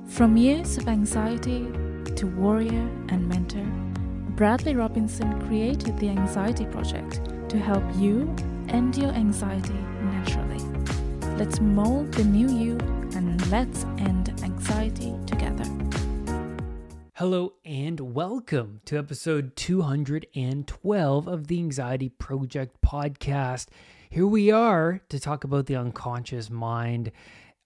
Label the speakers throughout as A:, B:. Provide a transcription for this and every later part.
A: From years of anxiety to warrior and mentor, Bradley Robinson created the Anxiety Project to help you end your anxiety naturally. Let's mold the new you and let's end anxiety together.
B: Hello and welcome to episode 212 of the Anxiety Project podcast. Here we are to talk about the unconscious mind.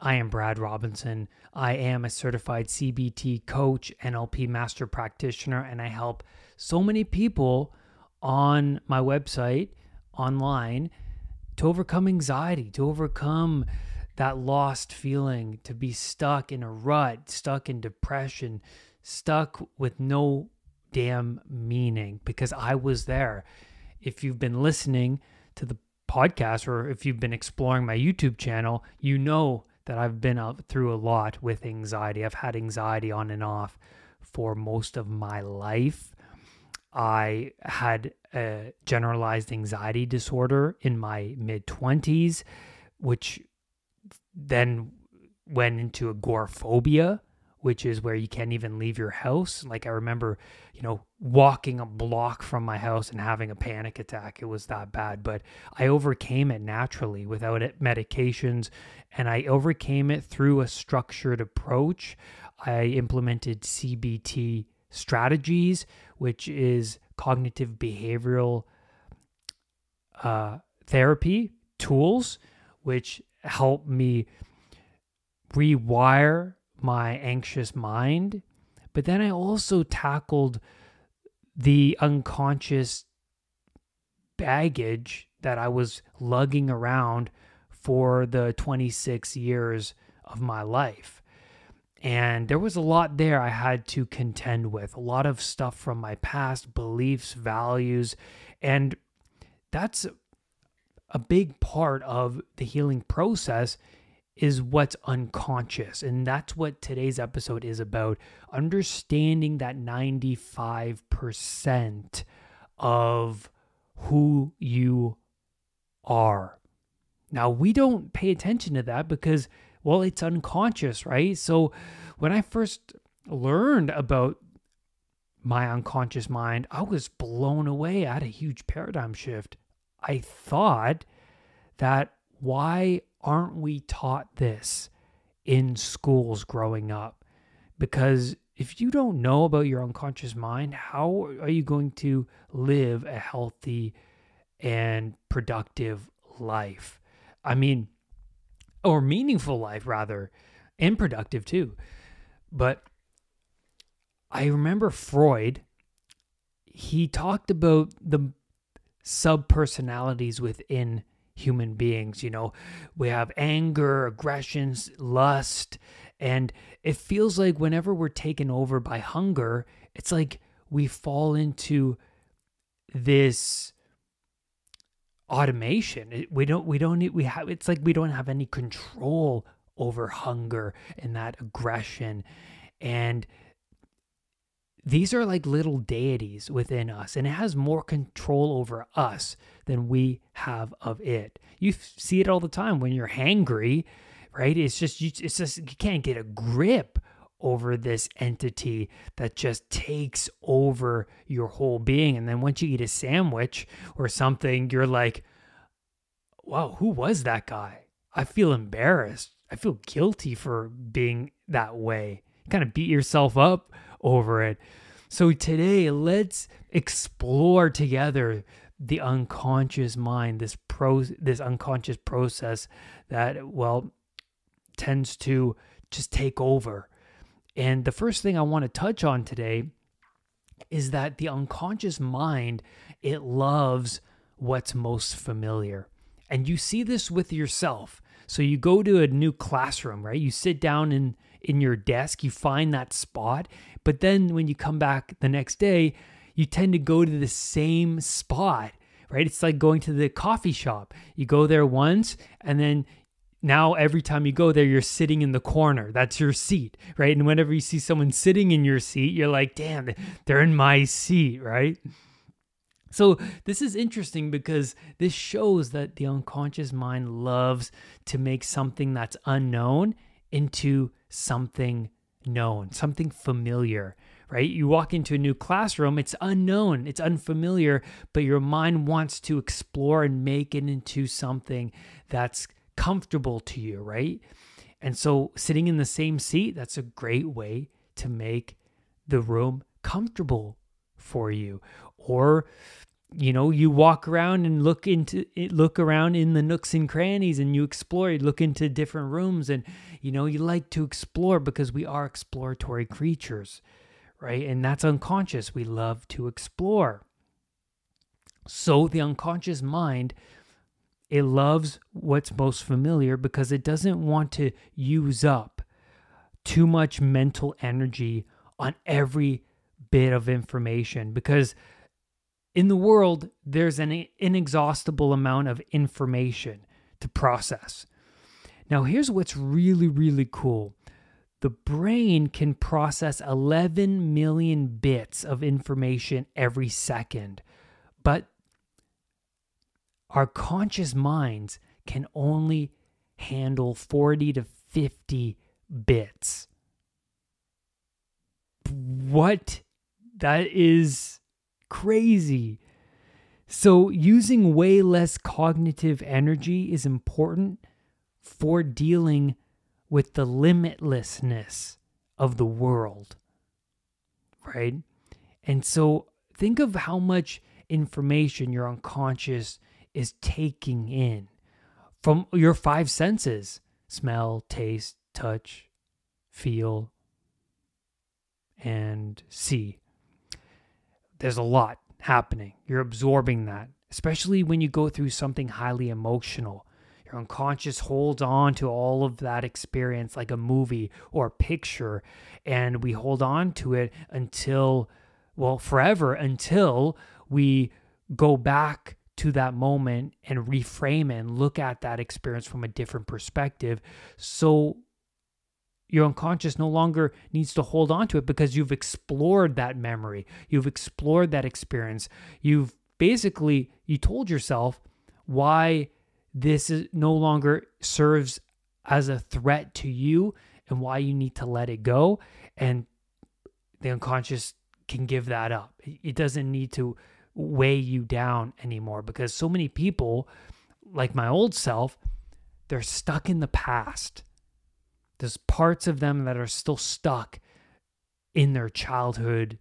B: I am Brad Robinson. I am a certified CBT coach, NLP master practitioner, and I help so many people on my website, online, to overcome anxiety, to overcome that lost feeling, to be stuck in a rut, stuck in depression, stuck with no damn meaning, because I was there. If you've been listening to the podcast or if you've been exploring my YouTube channel, you know that I've been through a lot with anxiety. I've had anxiety on and off for most of my life. I had a generalized anxiety disorder in my mid-20s, which then went into agoraphobia, which is where you can't even leave your house. Like I remember, walking a block from my house and having a panic attack. It was that bad, but I overcame it naturally without medications, and I overcame it through a structured approach. I implemented CBT strategies, which is cognitive behavioral therapy tools, which help me rewire my anxious mind. But then I also tackled the unconscious baggage that I was lugging around for the 26 years of my life. And there was a lot there I had to contend with, a lot of stuff from my past, beliefs, values, and that's a big part of the healing process, is what's unconscious. And that's what today's episode is about, understanding that 95% of who you are. Now, we don't pay attention to that because, well, it's unconscious, right? So when I first learned about my unconscious mind, I was blown away. I had a huge paradigm shift. I thought that, why aren't we taught this in schools growing up? Because if you don't know about your unconscious mind, how are you going to live a healthy and productive life? Or meaningful life, rather, and productive too. But I remember Freud, he talked about the subpersonalities within human beings. We have anger, aggressions, lust, and it feels like whenever we're taken over by hunger, it's like we fall into this automation. It's like we don't have any control over hunger and that aggression. And these are like little deities within us, and it has more control over us than we have of it. You see it all the time when you're hangry, right? It's just you can't get a grip over this entity that just takes over your whole being. And then once you eat a sandwich or something, you're like, wow, who was that guy? I feel embarrassed. I feel guilty for being that way. You kind of beat yourself up over it. So today, let's explore together the unconscious mind, this unconscious process that, tends to just take over. And the first thing I want to touch on today is that the unconscious mind, it loves what's most familiar. And you see this with yourself. So you go to a new classroom, right? You sit down in your desk, you find that spot, but then when you come back the next day, you tend to go to the same spot, right? It's like going to the coffee shop. You go there once, and then now every time you go there, you're sitting in the corner. That's your seat, right? And whenever you see someone sitting in your seat, you're like, damn, they're in my seat, right? So this is interesting because this shows that the unconscious mind loves to make something that's unknown into something known, something familiar, right? You walk into a new classroom, it's unknown, it's unfamiliar, but your mind wants to explore and make it into something that's comfortable to you, right? And so sitting in the same seat, that's a great way to make the room comfortable for you. Or, you walk around and look around in the nooks and crannies, and you explore, you look into different rooms, and you like to explore because we are exploratory creatures, right? And that's unconscious. We love to explore. So the unconscious mind, it loves what's most familiar because it doesn't want to use up too much mental energy on every bit of information, because in the world, there's an inexhaustible amount of information to process. Now, here's what's really, really cool. The brain can process 11 million bits of information every second, but our conscious minds can only handle 40 to 50 bits. What? That is crazy. So using way less cognitive energy is important for dealing with the limitlessness of the world, right? And so think of how much information your unconscious is taking in from your 5 senses: smell, taste, touch, feel, and see. There's a lot happening. You're absorbing that, especially when you go through something highly emotional. Your unconscious holds on to all of that experience like a movie or a picture, and we hold on to it forever, until we go back to that moment and reframe it and look at that experience from a different perspective. So your unconscious no longer needs to hold on to it because you've explored that memory. You've explored that experience. You told yourself why this is no longer serves as a threat to you and why you need to let it go. And the unconscious can give that up. It doesn't need to weigh you down anymore, because so many people, like my old self, they're stuck in the past. There's parts of them that are still stuck in their childhood,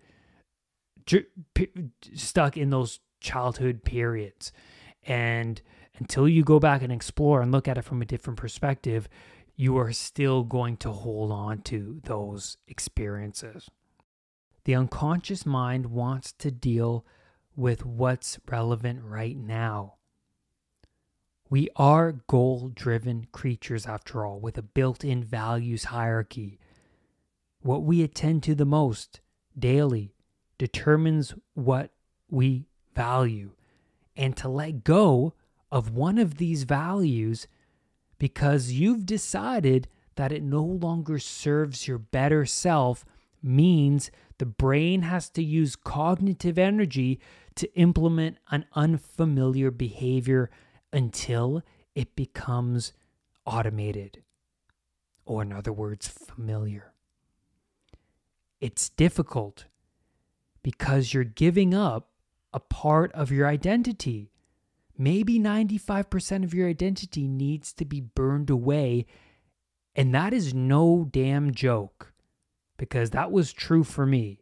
B: stuck in those childhood periods. And until you go back and explore and look at it from a different perspective, you are still going to hold on to those experiences. The unconscious mind wants to deal with what's relevant right now. We are goal-driven creatures, after all, with a built-in values hierarchy. What we attend to the most daily determines what we value. And to let go of one of these values because you've decided that it no longer serves your better self means the brain has to use cognitive energy to implement an unfamiliar behavior until it becomes automated, or in other words, familiar. It's difficult because you're giving up a part of your identity. Maybe 95% of your identity needs to be burned away, and that is no damn joke, because that was true for me.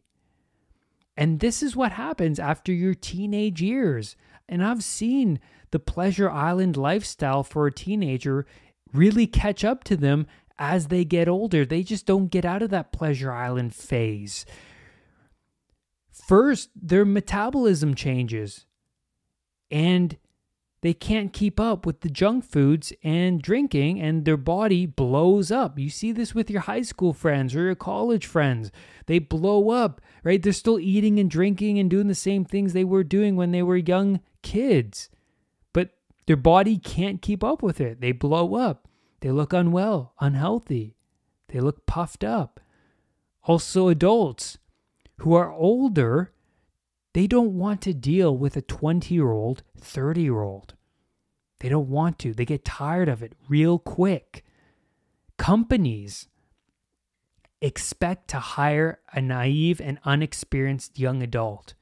B: And this is what happens after your teenage years. And I've seen the Pleasure Island lifestyle for a teenager really catch up to them as they get older. They just don't get out of that Pleasure Island phase. First, their metabolism changes and they can't keep up with the junk foods and drinking, and their body blows up. You see this with your high school friends or your college friends. They blow up, right? They're still eating and drinking and doing the same things they were doing when they were young kids, but their body can't keep up with it. They blow up. They look unwell, unhealthy. They look puffed up. Also, adults who are older, they don't want to deal with a 20-year-old, 30-year-old. They don't want to. They get tired of it real quick. Companies expect to hire a naive and unexperienced young adult.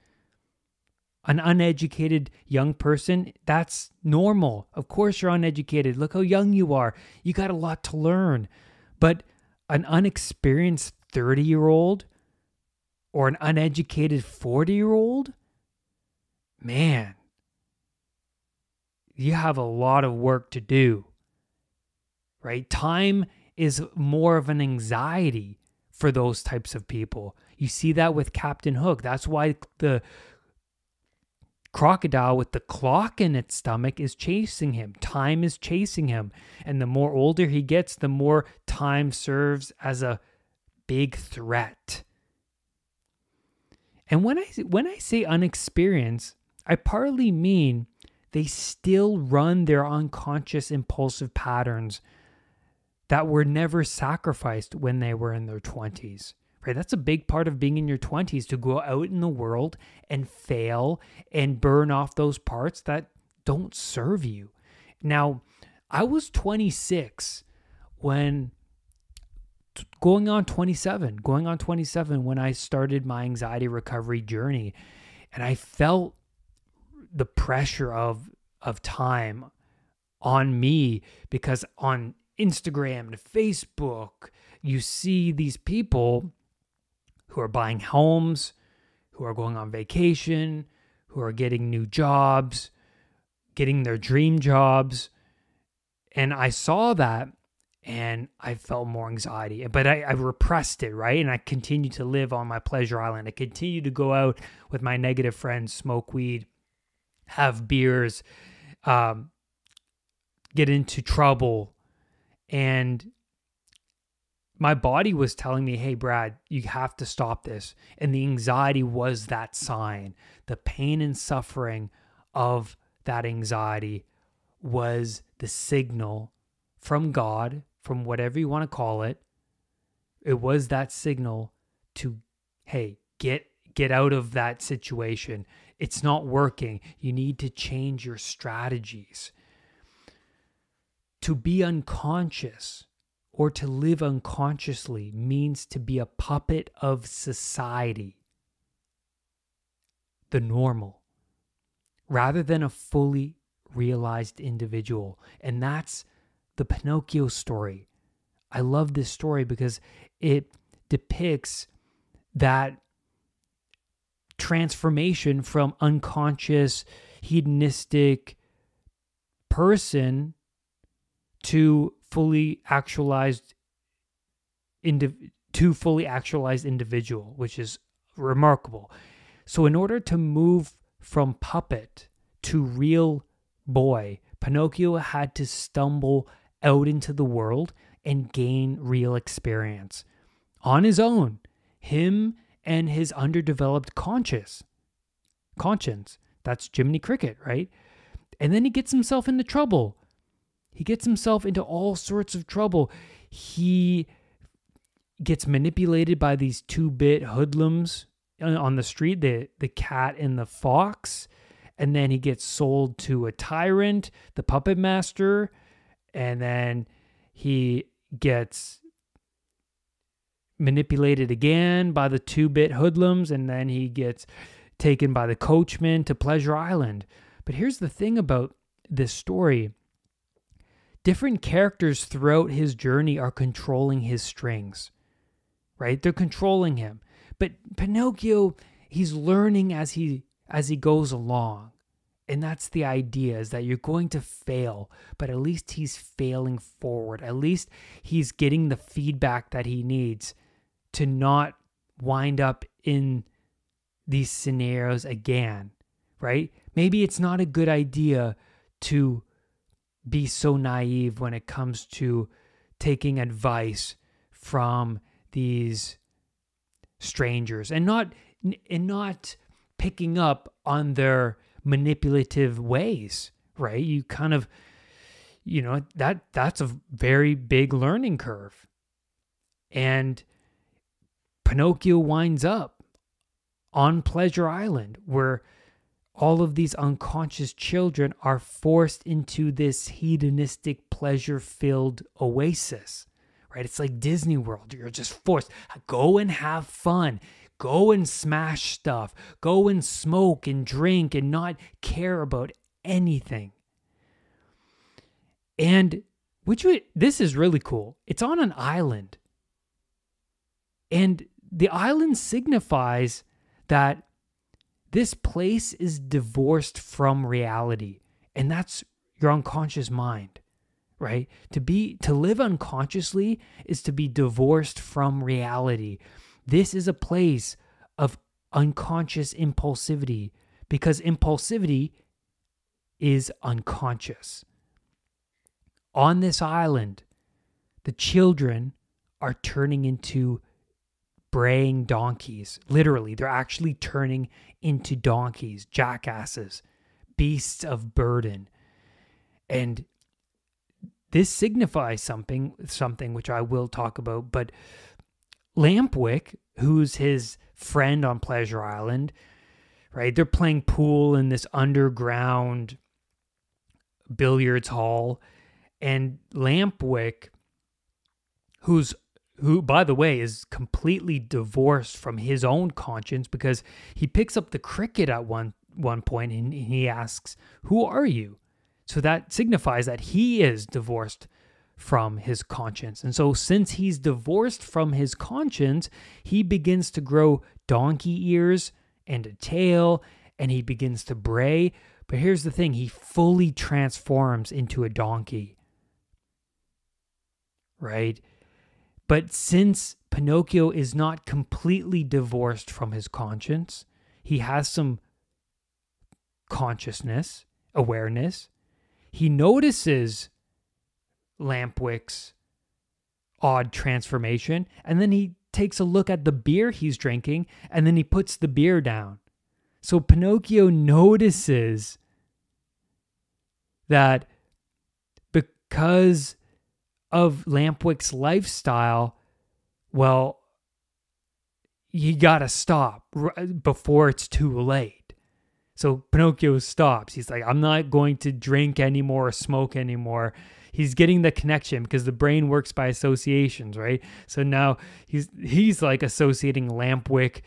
B: An uneducated young person, that's normal. Of course you're uneducated. Look how young you are. You got a lot to learn. But an unexperienced 30-year-old or an uneducated 40-year-old, man, you have a lot of work to do, right? Time is more of an anxiety for those types of people. You see that with Captain Hook. That's why the crocodile with the clock in its stomach is chasing him. Time is chasing him. And the more older he gets, the more time serves as a big threat. And when I say unexperienced, I partly mean they still run their unconscious impulsive patterns that were never sacrificed when they were in their 20s. Right? That's a big part of being in your 20s, to go out in the world and fail and burn off those parts that don't serve you. Now, I was 26 when going on 27 when I started my anxiety recovery journey, and I felt the pressure of time on me, because on Instagram and Facebook, you see these people who are buying homes, who are going on vacation, who are getting new jobs, getting their dream jobs. And I saw that and I felt more anxiety, but I repressed it, right? And I continued to live on my pleasure island. I continued to go out with my negative friends, smoke weed, have beers, get into trouble. And my body was telling me, hey, Brad, you have to stop this. And the anxiety was that sign. The pain and suffering of that anxiety was the signal from God, from whatever you want to call it. It was that signal to, hey, get out of that situation. It's not working. You need to change your strategies. To be unconscious or to live unconsciously means to be a puppet of society, the normal, rather than a fully realized individual. And that's the Pinocchio story. I love this story because it depicts that transformation from unconscious, hedonistic person to fully actualized individual, which is remarkable. So in order to move from puppet to real boy, Pinocchio had to stumble out into the world and gain real experience on his own. Him and his underdeveloped conscience. That's Jiminy Cricket, right? And then he gets himself into trouble. He gets himself into all sorts of trouble. He gets manipulated by these 2-bit hoodlums on the street, the cat and the fox. And then he gets sold to a tyrant, the puppet master. And then he gets manipulated again by the 2-bit hoodlums. And then he gets taken by the coachman to Pleasure Island. But here's the thing about this story. Different characters throughout his journey are controlling his strings, right? They're controlling him. But Pinocchio, he's learning as he goes along. And that's the idea, is that you're going to fail, but at least he's failing forward. At least he's getting the feedback that he needs to not wind up in these scenarios again, right? Maybe it's not a good idea to be so naive when it comes to taking advice from these strangers and not picking up on their manipulative ways, right? You kind of, that's a very big learning curve. And Pinocchio winds up on Pleasure Island, where all of these unconscious children are forced into this hedonistic, pleasure-filled oasis, right? It's like Disney World. You're just forced. Go and have fun. Go and smash stuff. Go and smoke and drink and not care about anything. And this is really cool. It's on an island. And the island signifies that this place is divorced from reality. And that's your unconscious mind, right? To live unconsciously is to be divorced from reality. This is a place of unconscious impulsivity, because impulsivity is unconscious. On this island, the children are turning into braying donkeys. Literally, they're actually turning into donkeys, jackasses, beasts of burden. And this signifies something which I will talk about, but Lampwick, who's his friend on Pleasure Island, right? They're playing pool in this underground billiards hall, and Lampwick, who by the way is completely divorced from his own conscience, because he picks up the cricket at one point and he asks, "Who are you?" So that signifies that he is divorced from his conscience. And so since he's divorced from his conscience, he begins to grow donkey ears and a tail, and he begins to bray. But here's the thing, he fully transforms into a donkey, right? But since Pinocchio is not completely divorced from his conscience, he has some consciousness, awareness. He notices Lampwick's odd transformation, and then he takes a look at the beer he's drinking, and then he puts the beer down. So Pinocchio notices that because of Lampwick's lifestyle, well, you gotta stop before it's too late. So Pinocchio stops. He's like, I'm not going to drink anymore or smoke anymore. He's getting the connection because the brain works by associations, right? So now he's like associating Lampwick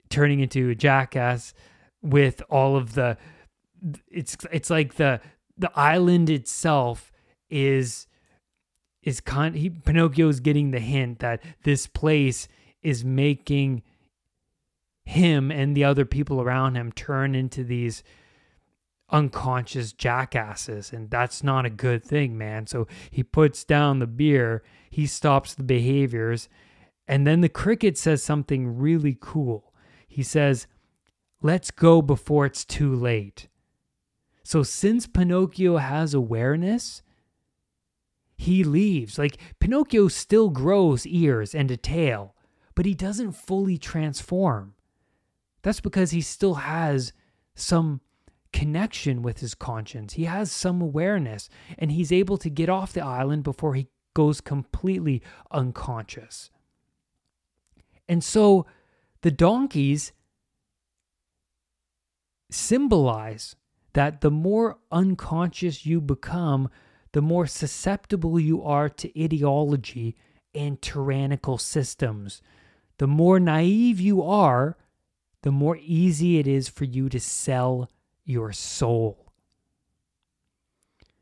B: turning into a jackass with all of the, it's like the island itself is Pinocchio's getting the hint that this place is making him and the other people around him turn into these unconscious jackasses, and that's not a good thing, man. So he puts down the beer, he stops the behaviors, and then the cricket says something really cool. He says, "Let's go before it's too late." So since Pinocchio has awareness, he leaves. Like, Pinocchio still grows ears and a tail, but he doesn't fully transform. That's because he still has some connection with his conscience. He has some awareness, and he's able to get off the island before he goes completely unconscious. And so the donkeys symbolize that the more unconscious you become, the more susceptible you are to ideology and tyrannical systems. The more naive you are, the more easy it is for you to sell your soul.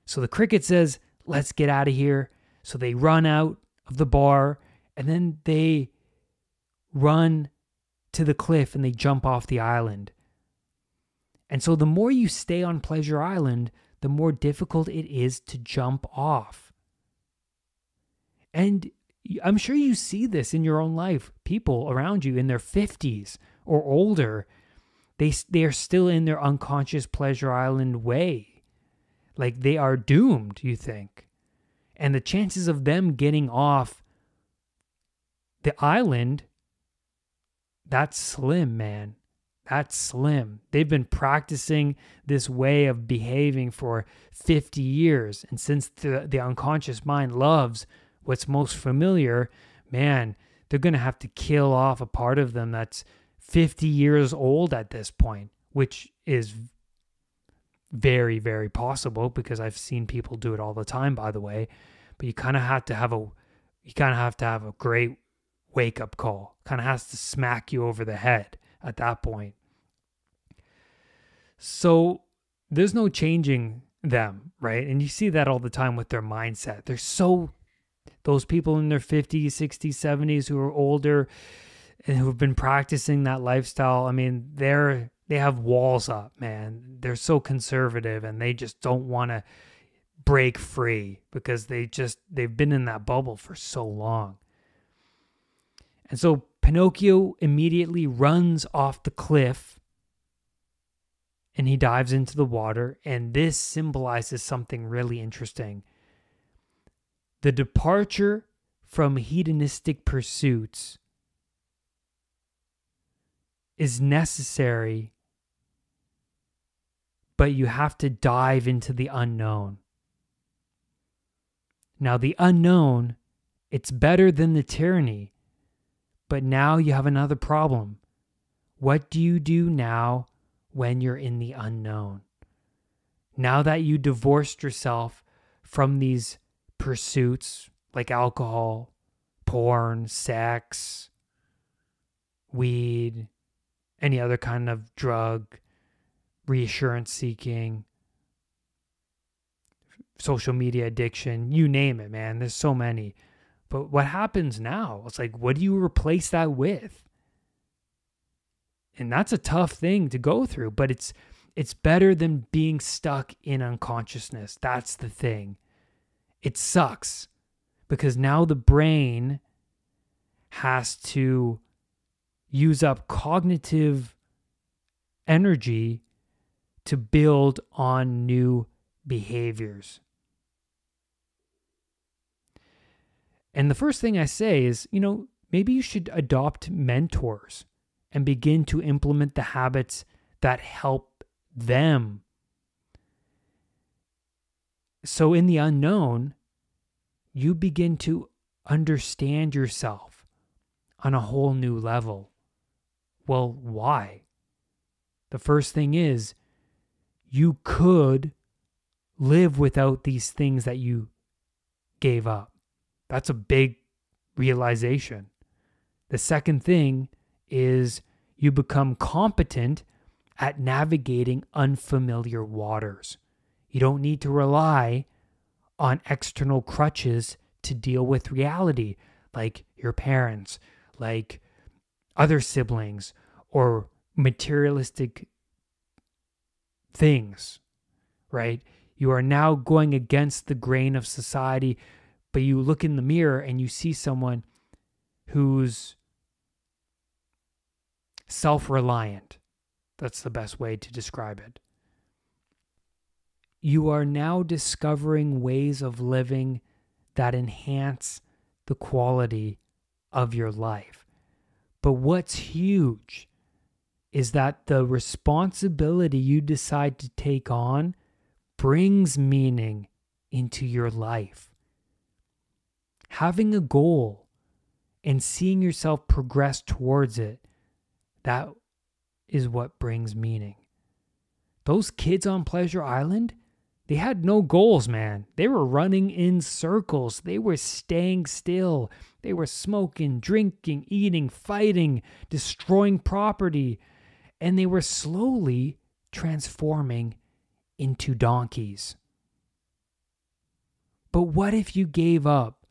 B: So the cricket says, "Let's get out of here." So they run out of the bar, and then they run to the cliff and they jump off the island. And so the more you stay on Pleasure Island, the more difficult it is to jump off. And I'm sure you see this in your own life. People around you in their 50s or older, they are still in their unconscious Pleasure Island way. Like, they are doomed, you think. And the chances of them getting off the island, that's slim, man. That's slim. They've been practicing this way of behaving for 50 years. And since the unconscious mind loves what's most familiar, man, they're going to have to kill off a part of them that's 50 years old at this point, which is very, very possible because I've seen people do it all the time, by the way. But you kind of have to have you kind of have to have a great wake-up call. Kind of has to smack you over the head at that point. So there's no changing them, right? And you see that all the time with their mindset. Those people in their 50s, 60s, 70s who are older and who've been practicing that lifestyle, I mean, they have walls up, man. They're so conservative and they just don't want to break free because they've been in that bubble for so long. And so Pinocchio immediately runs off the cliff and he dives into the water. And this symbolizes something really interesting. The departure from hedonistic pursuits is necessary, but you have to dive into the unknown. Now, the unknown, it's better than the tyranny, but now you have another problem. What do you do now when you're in the unknown? Now that you divorced yourself from these pursuits like alcohol, porn, sex, weed, any other kind of drug, reassurance seeking, social media addiction, you name it, man. There's so many. But what happens now? It's like, what do you replace that with? And that's a tough thing to go through, but it's better than being stuck in unconsciousness. That's the thing. It sucks because now the brain has to use up cognitive energy to build on new behaviors. And the first thing I say is, maybe you should adopt mentors and begin to implement the habits that help them. So in the unknown, you begin to understand yourself on a whole new level. Well, why? The first thing is, you could live without these things that you gave up. That's a big realization. The second thing is you become competent at navigating unfamiliar waters. You don't need to rely on external crutches to deal with reality, like your parents, like other siblings, or materialistic things, right? You are now going against the grain of society, but you look in the mirror and you see someone who's self-reliant. That's the best way to describe it. You are now discovering ways of living that enhance the quality of your life. But what's huge is that the responsibility you decide to take on brings meaning into your life. Having a goal and seeing yourself progress towards it, that is what brings meaning. Those kids on Pleasure Island, they had no goals, man. They were running in circles. They were staying still. They were smoking, drinking, eating, fighting, destroying property. And they were slowly transforming into donkeys. But what if you gave up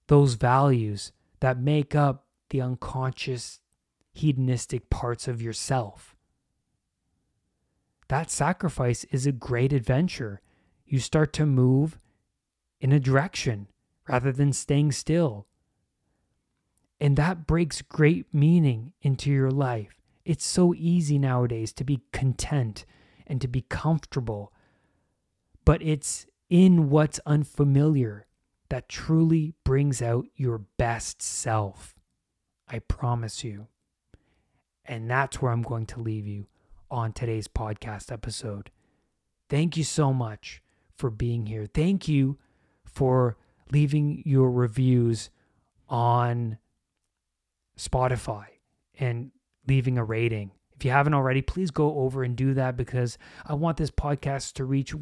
B: those values that make up the unconscious, hedonistic parts of yourself? That sacrifice is a great adventure. You start to move in a direction rather than staying still. And that breaks great meaning into your life. It's so easy nowadays to be content and to be comfortable. But it's in what's unfamiliar that truly brings out your best self. I promise you. And that's where I'm going to leave you on today's podcast episode. Thank you so much for being here. Thank you for leaving your reviews on Spotify and leaving a rating. If you haven't already, please go over and do that, because I want this podcast to reach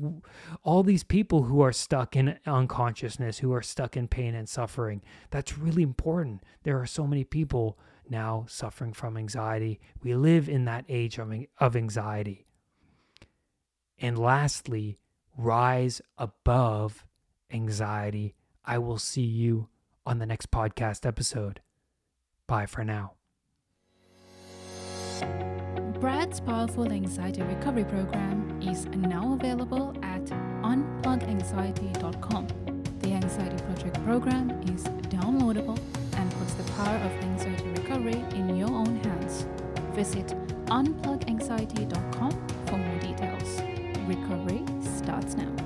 B: all these people who are stuck in unconsciousness, who are stuck in pain and suffering. That's really important. There are so many people now suffering from anxiety. We live in that age of anxiety. And lastly, rise above anxiety. I will see you on the next podcast episode. Bye for now.
A: Brad's powerful anxiety recovery program is now available at unpluganxiety.com. The Anxiety Project program is downloadable and puts the power of anxiety recovery in your own hands. Visit unpluganxiety.com for more details. Recovery starts now.